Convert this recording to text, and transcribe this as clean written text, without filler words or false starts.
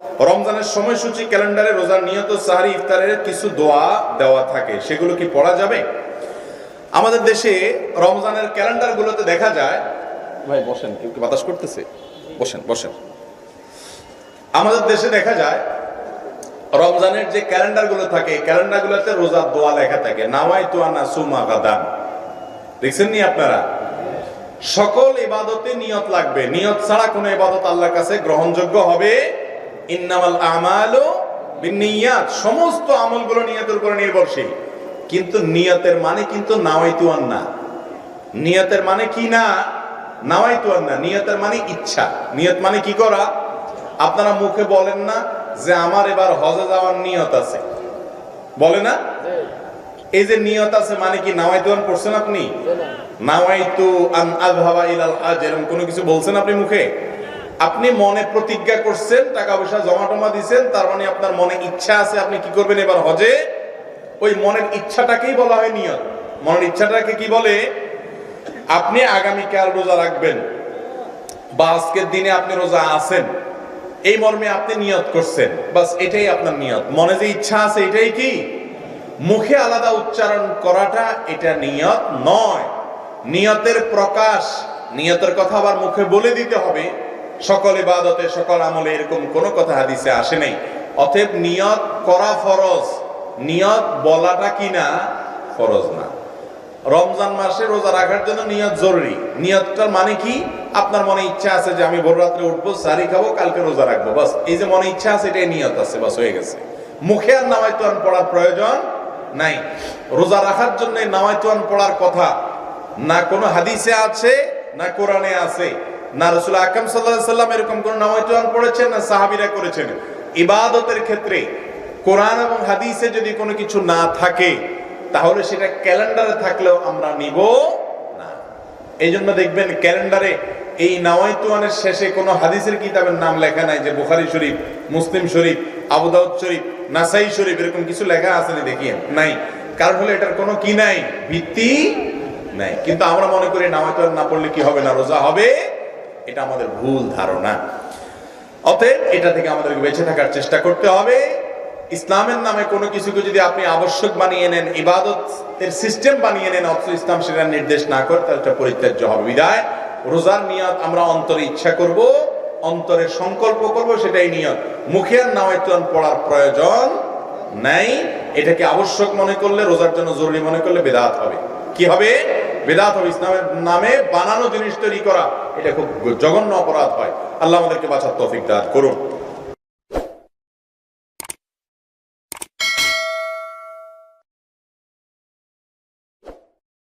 রমজানের সময়সূচি ক্যালেন্ডারে রোজার নিয়ত সাহরি ইফতারের কিছু দোয়া দেওয়া থাকে, সেগুলো কি পড়া যাবে? আমাদের দেশে রমজানের ক্যালেন্ডারগুলোতে দেখা যায়, ভাই বসেন, কেউ কি বাতাস করতেছে? বসেন বসেন। আমাদের দেশে দেখা যায় রমজানের যে ক্যালেন্ডারগুলো থাকে, ক্যালেন্ডারগুলোতে রোজার দোয়া লেখা থাকে, নাওয়াইতু আন আসুমা গাদান। দেখছেন নি আপনারা? সকল ইবাদতে নিয়ত লাগবে, নিয়ত ছাড়া কোনো ইবাদত আল্লাহর কাছে গ্রহণযোগ্য হবে। ইন্নামাল আমালু বিন্নিয়াত, সমস্ত আমলগুলো নিয়তের উপর নির্ভরশীল। কিন্তু নিয়তের মানে কিন্তু নাওয়াইতু আন না। নিয়তের মানে কি না? নাওয়াইতু আন না। নিয়তের মানে ইচ্ছা। নিয়ত মানে কি করা? আপনারা মুখে বলেন না যে আমার এবার হজে যাওয়ার নিয়ত আছে, বলে না? এই যে নিয়ত আছে মানে কি নাওয়াইতু আন পড়ছেন আপনি? নাওয়াইতু আন আযহাবা ইলাল হজ, এরকম কোনো কিছু বলছেন আপনি মুখে? আপনি মনে প্রতিজ্ঞা করছেন, টাকা পয়সা জমা টমা দিচ্ছেন, তার মানে আপনার মনে ইচ্ছা আছে আপনি কি করবেন এবার হজে। ওই মনের ইচ্ছাটাকেই বলা হয় নিয়ত। মনের ইচ্ছাটাকে কি বলে? আপনি আগামীকাল রোজা রাখবেন বা আজকের দিনে আপনি রোজা আছেন, এই মর্মে আপনি নিয়ত করছেন, বাস এটাই আপনার নিয়ত। মনে যে ইচ্ছা আছে এটাই কি? মুখে আলাদা উচ্চারণ করাটা এটা নিয়ত নয়। নিয়তের প্রকাশ, নিয়তের কথা আবার মুখে বলে দিতে হবে। সকল ইবাদতে সকল আমলে এরকম কোনো কথা হাদিসে আসে নাই। অতএব নিয়ত করা ফরজ, নিয়ত বলাটা কি না ফরজ না। রমজান মাসে রোজা রাখার জন্য নিয়ত জরুরি। নিয়তটার মানে কি? আপনার মনে ইচ্ছা আছে যে আমি ভোর রাত্রে উঠবো, সারি খাবো, কালকে রোজা রাখবো, বাস এই যে মনে ইচ্ছা আছে এটাই নিয়ত আছে, বাস হয়ে গেছে। মুখে আর নাওয়াইতুয়ান পড়ার প্রয়োজন নাই। রোজা রাখার জন্য নাওয়াইতুয়ান পড়ার কথা না কোনো হাদিসে আছে, না কোরআনে আছে, না রাসূল আকরাম সাল্লাল্লাহু আলাইহি সাল্লাম এরকম কোন নাওয়াইতুয়ান পড়েছেন, না সাহাবীরা করেছেন। ইবাদতের ক্ষেত্রে কোরআন এবং হাদিসে যদি কোনো কিছু না থাকে তাহলে সেটা ক্যালেন্ডারে থাকলেও আমরা নিব না। এই জন্য দেখবেন ক্যালেন্ডারে এই নাওয়াইতুয়ানের শেষে কোনো হাদিসের কিতাবের নাম লেখা নাই যে বুখারী শরীফ, মুসলিম শরীফ, আবু দাউদ শরীফ, নাসাই শরীফ, এরকম কিছু লেখা আছে না? দেখিয়েন নাই। কারণ হলো এটার কোনো কি নাই, ভিত্তি নাই। কিন্তু আমরা মনে করি নাওয়াইতুয়ান না পড়লে কি হবে না, রোজা হবে। এটা আমাদের ভুল ধারণা। অতএব এটা থেকে আমাদেরকে বেঁচে থাকার চেষ্টা করতে হবে। ইসলামের নামে কোনো কিছুকে যদি আপনি আবশ্যক বানিয়ে নেন, ইবাদতের সিস্টেম বানিয়ে নেন, অথচ ইসলাম সেটা নির্দেশ না করে, তাহলে এটা পরিত্যাজ্য হবে। বিদায় রোজার নিয়ত আমরা অন্তরে ইচ্ছা করব, অন্তরে সংকল্প করব, সেটাই নিয়ত। মুখে আর নাওয়াইতুয়ান পড়ার প্রয়োজন নাই। এটাকে আবশ্যক মনে করলে, রোজার জন্য জরুরি মনে করলে বিদআত হবে। কি হবে? বিদআত হবে। ইসলামের নামে বানানো জিনিস তৈরি করা এটা খুব জঘন্য অপরাধ হয়। আল্লাহ আমাদেরকে বাঁচার তৌফিক দান করুন।